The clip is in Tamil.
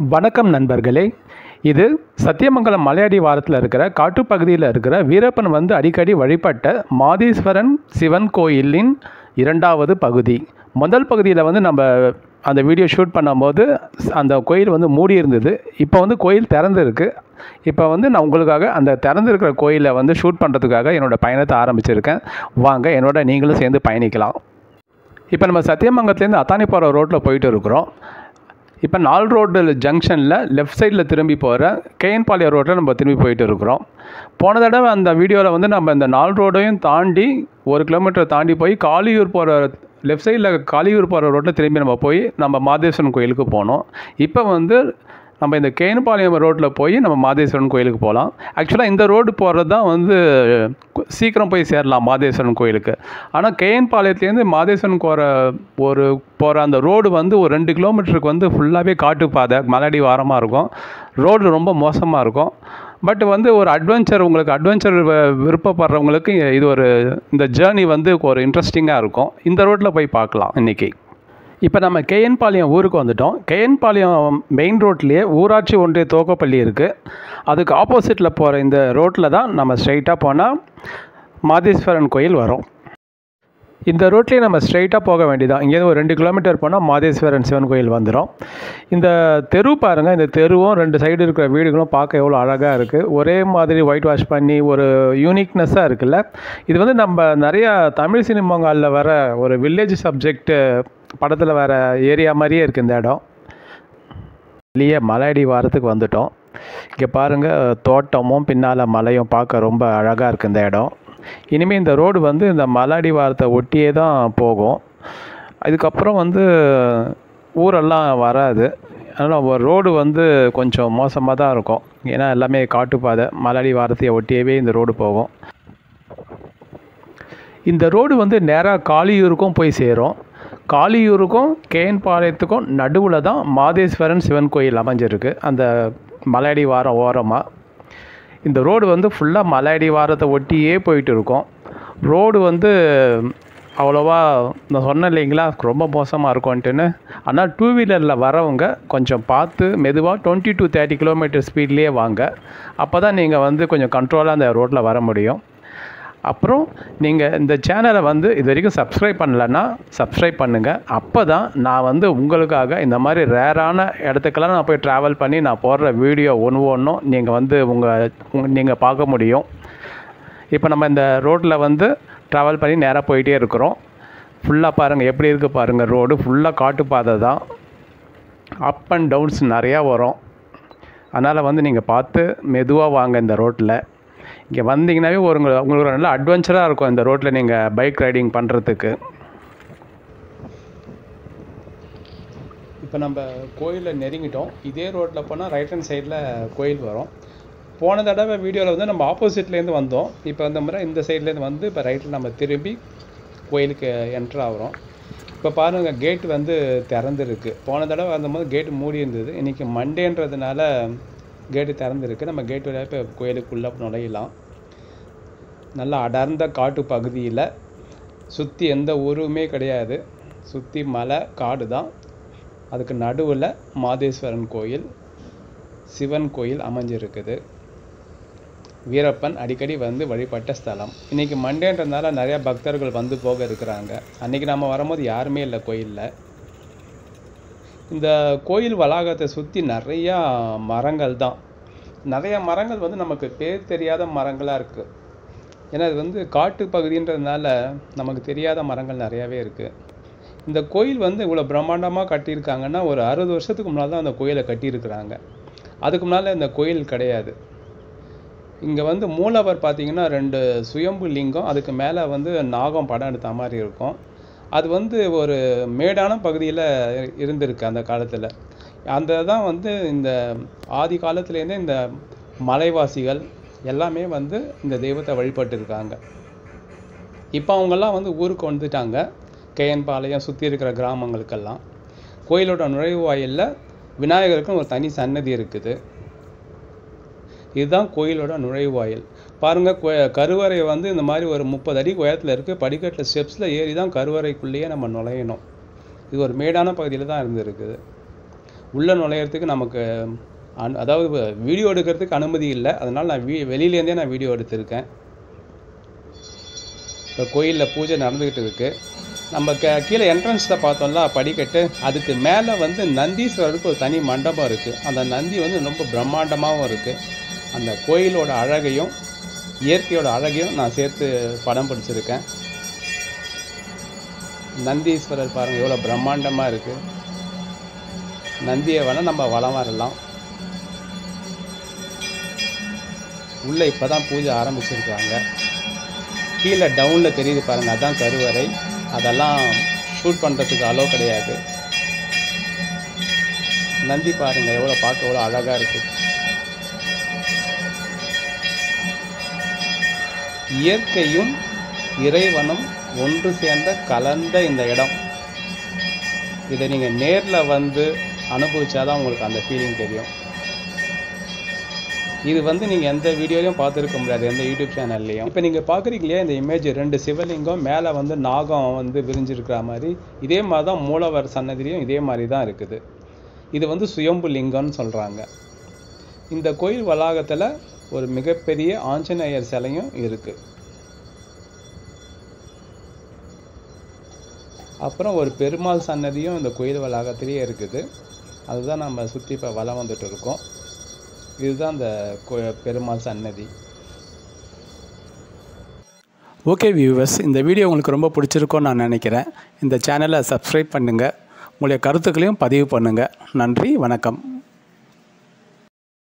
வணக்கம் நண்பர்களே. இது சத்தியமங்கலம் மலையடி வாரத்தில் இருக்கிற காட்டுப்பகுதியில் இருக்கிற வீரப்பன் வந்து அடிக்கடி வழிபட்ட மாதேஸ்வரன் சிவன் கோயிலின் இரண்டாவது பகுதி. முதல் பகுதியில் வந்து நம்ம அந்த வீடியோ ஷூட் பண்ணும்போது அந்த கோயில் வந்து மூடி இருந்தது. இப்போ வந்து கோயில் திறந்துருக்கு. இப்போ வந்து நான் உங்களுக்காக அந்த திறந்துருக்கிற கோயிலை வந்து ஷூட் பண்ணுறதுக்காக என்னோடய பயணத்தை ஆரம்பிச்சிருக்கேன். வாங்க என்னோட நீங்களும் சேர்ந்து பயணிக்கலாம். இப்போ நம்ம சத்தியமங்கலத்துலேருந்து அத்தானி போகிற ரோட்டில் போயிட்டு இருக்கிறோம். இப்போ 4 ரோடு ஜங்ஷனில் லெஃப்ட் சைடில் திரும்பி போகிற கேஎன்பாளையம் ரோட்டில் நம்ம திரும்பி போயிட்டு இருக்கிறோம். போன தடவை அந்த வீடியோவில் வந்து நம்ம இந்த 4 ரோடையும் தாண்டி 1 கிலோமீட்டர் தாண்டி போய் காளியூர் போகிற லெஃப்ட் சைடில் காளியூர் போகிற ரோட்டில் திரும்பி நம்ம போய் நம்ம மாதேஸ்வரன் கோயிலுக்கு போனோம். இப்போ வந்து நம்ம இந்த கேஎன்பாளையம் ரோட்டில் போய் நம்ம மாதேஸ்வரன் கோயிலுக்கு போகலாம். ஆக்சுவலாக இந்த ரோடு போகிறது தான் வந்து சீக்கிரம் போய் சேரலாம் மாதேஸ்வரன் கோயிலுக்கு. ஆனால் கேஎன்பாளையத்துலேருந்து மாதேஸ்வரன் போகிற அந்த ரோடு வந்து ஒரு 2 கிலோமீட்டருக்கு வந்து ஃபுல்லாகவே காட்டுப்பாதை மலையடி வாரமாக இருக்கும். ரோடு ரொம்ப மோசமாக இருக்கும். பட் வந்து ஒரு அட்வென்ச்சர் விருப்பப்படுறவங்களுக்கு இந்த ஜேர்னி வந்து ஒரு இன்ட்ரெஸ்டிங்காக இருக்கும். இந்த ரோட்டில் போய் பார்க்கலாம் இன்றைக்கி. இப்போ நம்ம கேஎன்பாளையம் ஊருக்கு வந்துட்டோம். கேஎன்பாளையம் மெயின் ரோட்லேயே ஊராட்சி ஒன்றிய துவக்கப்பள்ளி இருக்குது. அதுக்கு ஆப்போசிட்டில் போகிற இந்த ரோட்டில் தான் நம்ம ஸ்ட்ரைட்டாக போனால் மாதேஸ்வரன் கோயில் வரும். இந்த ரோட்லேயே நம்ம ஸ்ட்ரைட்டாக போக வேண்டியதான். இங்கேருந்து ஒரு 2 கிலோமீட்டர் போனால் மாதேஸ்வரன் சிவன் கோயில் வந்துடும். இந்த தெரு பாருங்கள். இந்த தெருவும் 2 சைடு இருக்கிற வீடுகளும் பார்க்க எவ்வளோ அழகாக இருக்குது. ஒரே மாதிரி ஒயிட் வாஷ் பண்ணி ஒரு யூனிக்னஸ்ஸாக இருக்குல்ல. இது வந்து நம்ம நிறையா தமிழ் சினிமாங்களில் வர ஒரு வில்லேஜ் சப்ஜெக்ட் படத்தில் வர ஏரியா மாதிரியே இருக்குது இந்த இடம். வெளியே மலையடி வாரத்துக்கு வந்துட்டோம். இங்கே பாருங்கள், தோட்டமும் பின்னால் மலையும் பார்க்க ரொம்ப அழகாக இருக்குது இந்த இடம். இனிமேல் இந்த ரோடு வந்து இந்த மலையடி வாரத்தை ஒட்டியே தான் போகும். அதுக்கப்புறம் வந்து ஊரெல்லாம் வராது. அதனால் ரோடு வந்து கொஞ்சம் மோசமாக தான் இருக்கும். ஏன்னா எல்லாமே காட்டுப்பாதை, மலையடி வாரத்தையை ஒட்டியவே இந்த ரோடு போகும். இந்த ரோடு வந்து நேராக காளியூருக்கும் போய் சேரும். காளியூருக்கும் கேஎன்பாளையத்துக்கும் நடுவில் தான் மாதேஸ்வரன் சிவன் கோயில் அமைஞ்சிருக்கு, அந்த மலையடி வாரம் ஓரமாக. இந்த ரோடு வந்து ஃபுல்லாக மலையடி வாரத்தை ஒட்டியே போயிட்டு இருக்கும். ரோடு வந்து அவ்வளோவா நான் சொன்னேன் இல்லைங்களா, ரொம்ப மோசமாக இருக்கும்ன்ட்டுன்னு. ஆனால் 2 வீலரில் வரவங்க கொஞ்சம் பார்த்து மெதுவாக 20 to 30 கிலோமீட்டர் ஸ்பீட்லேயே வாங்க. அப்போ தான் நீங்கள் வந்து கொஞ்சம் கண்ட்ரோலாக அந்த ரோட்டில் வர முடியும். அப்புறம் நீங்கள் இந்த சேனலை வந்து இது வரைக்கும் சப்ஸ்கிரைப் பண்ணலைன்னா சப்ஸ்கிரைப் பண்ணுங்கள். அப்போ தான் நான் வந்து உங்களுக்காக இந்த மாதிரி ரேரான இடத்துக்கெல்லாம் நான் போய் ட்ராவல் பண்ணி நான் போடுற வீடியோ ஒன்றும் நீங்கள் வந்து நீங்கள் பார்க்க முடியும். இப்போ நம்ம இந்த ரோட்டில் வந்து ட்ராவல் பண்ணி நேராக போயிட்டே இருக்கிறோம். ஃபுல்லாக பாருங்கள் எப்படி இருக்குது பாருங்கள். ரோடு ஃபுல்லாக காட்டுப்பாதை தான். அப் அண்ட் டவுன்ஸ் நிறையா வரும். அதனால் வந்து நீங்கள் பார்த்து மெதுவாக வாங்க இந்த ரோட்டில். இங்கே வந்தீங்கன்னாவே உங்களுக்கு நல்ல அட்வென்ச்சராக இருக்கும் இந்த ரோட்டில் நீங்கள் பைக் ரைடிங் பண்ணுறதுக்கு. இப்போ நம்ம கோயிலில் நெருங்கிட்டோம். இதே ரோட்டில் போனால் ரைட் ஹேண்ட் சைடில் கோயில் வரும். போன தடவை வீடியோவில் வந்து நம்ம ஆப்போசிட்லேருந்து வந்தோம். இப்போ அந்த முறை இந்த சைட்லேருந்து வந்து இப்போ ரைட்டில் நம்ம திரும்பி கோயிலுக்கு என்ட்ரு ஆகிறோம். இப்போ பாருங்கள், கேட்டு வந்து திறந்துருக்கு. போன தடவை வந்தபோது கேட்டு மூடி இருந்தது. இன்றைக்கி மண்டேன்றதுனால கேட்டு திறந்துருக்கு. நம்ம கேட்டு வழியாக இப்போ கோயிலுக்குள்ளே நுழையலாம். நல்லா அடர்ந்த காட்டு பகுதியில் சுற்றி எந்த ஊருமே கிடையாது. சுற்றி மலை காடு தான். அதுக்கு நடுவில் மாதேஸ்வரன் கோயில் சிவன் கோயில் அமைஞ்சிருக்குது. வீரப்பன் அடிக்கடி வந்து வழிபட்ட ஸ்தலம். இன்றைக்கி மண்டேன்றதுனால நிறையா பக்தர்கள் வந்து போக இருக்கிறாங்க. அன்றைக்கி நம்ம வரும்போது யாருமே இல்லை கோயிலில். இந்த கோயில் வளாகத்தை சுற்றி நிறையா மரங்கள் தான். நிறையா மரங்கள் வந்து நமக்கு பேர் தெரியாத மரங்களாக இருக்குது. ஏன்னா இது வந்து காட்டு பகுதின்றதுனால நமக்கு தெரியாத மரங்கள் நிறையாவே இருக்குது. இந்த கோயில் வந்து இவ்வளோ பிரம்மாண்டமாக கட்டியிருக்காங்கன்னா ஒரு 60 வருஷத்துக்கு முன்னால் தான் அந்த கோயிலை கட்டியிருக்கிறாங்க. அதுக்கு முன்னால் இந்த கோயில் கிடையாது. இங்கே வந்து மூலவர் பார்த்திங்கன்னா 2 சுயம்பு லிங்கம், அதுக்கு மேலே வந்து நாகம் படம் எடுத்த மாதிரி இருக்கும். அது வந்து ஒரு மேடான பகுதியில் இருந்திருக்கு அந்த காலத்தில். அந்த தான் வந்து இந்த ஆதி காலத்துலேருந்தே இந்த மலைவாசிகள் எல்லாமே வந்து இந்த தெய்வத்தை வழிபட்டுருக்காங்க. இப்போ அவங்கெல்லாம் வந்து ஊருக்கு வந்துட்டாங்க. கேஎன்பாளையம் சுற்றி இருக்கிற கிராமங்களுக்கெல்லாம் கோயிலோட நுழைவாயிலில் விநாயகருக்குன்னு ஒரு தனி சன்னதி இருக்குது. இதுதான் கோயிலோட நுழைவாயில். பாருங்கள், கருவறை வந்து இந்த மாதிரி ஒரு 30 அடி உயரத்தில் இருக்குது. படிக்கட்டில் ஸ்டெப்ஸில் ஏறி தான் கருவறைக்குள்ளேயே நம்ம நுழையணும். இது ஒரு மேடான பகுதியில் தான் இருந்துருக்குது. உள்ளே நுழையிறதுக்கு நமக்கு அதாவது வீடியோ எடுக்கிறதுக்கு அனுமதி இல்லை. அதனால் நான் வெளியிலேருந்தே நான் வீடியோ எடுத்திருக்கேன். இப்போ கோயிலில் பூஜை நடந்துக்கிட்டு இருக்குது. நம்ம கீழே என்ட்ரன்ஸில் பார்த்தோம்ல படிக்கட்டு, அதுக்கு மேலே வந்து நந்தீஸ்வரருக்கு ஒரு தனி மண்டபம் இருக்குது. அந்த நந்தி வந்து ரொம்ப பிரம்மாண்டமாகவும் இருக்குது. அந்த கோயிலோட அழகையும் இயற்கையோட அழகையும் நான் சேர்த்து படம் பிடிச்சிருக்கேன். நந்தீஸ்வரர் பாருங்கள் எவ்வளோ பிரம்மாண்டமாக இருக்குது. நந்தியை வேணால் நம்ம வலம் வரலாம். உள்ளே இப்போ தான் பூஜை ஆரம்பிச்சிருக்காங்க. கீழே டவுனில் தெரியுது பாருங்கள், அதுதான் கருவறை. அதெல்லாம் ஷூட் பண்ணுறதுக்கு அலோவ் கிடையாது. நந்தி பாருங்கள் எவ்வளோ பார்க்க எவ்வளோ அழகாக இருக்குது. இயற்கையும் இறைவனும் ஒன்று சேர்ந்த கலந்த இந்த இடம். இதை நீங்கள் நேரில் வந்து அனுபவிச்சாதான் உங்களுக்கு அந்த ஃபீலிங் தெரியும். இது வந்து நீங்கள் எந்த வீடியோலையும் பார்த்துருக்க முடியாது, எந்த யூடியூப் சேனல்லையும். இப்போ நீங்கள் பார்க்குறீங்க இல்லையா இந்த இமேஜ், 2 சிவலிங்கம் மேலே வந்து நாகம் வந்து விரிஞ்சிருக்கிற மாதிரி. இதே மாதிரி தான் மூலவர் சன்னதிலையும் இதே மாதிரி தான் இருக்குது. இது வந்து சுயம்பு லிங்கம்னு சொல்கிறாங்க. இந்த கோயில் வளாகத்தில் ஒரு மிகப்பெரிய ஆஞ்சநேயர் சிலையும் இருக்குது. அப்புறம் ஒரு பெருமாள் சன்னதியும் இந்த கோயில் வளாகத்திலேயே இருக்குது. அதுதான் நம்ம சுற்றி இப்போ வலம் வந்துட்டு இருக்கோம். இதுதான் அந்த பெருமாள் சன்னதி. ஓகே வியூவர்ஸ், இந்த வீடியோ உங்களுக்கு ரொம்ப பிடிச்சிருக்கோன்னு நான் நினைக்கிறேன். இந்த சேனலை சப்ஸ்கிரைப் பண்ணுங்கள். உங்களுடைய கருத்துக்களையும் பதிவு பண்ணுங்கள். நன்றி, வணக்கம்.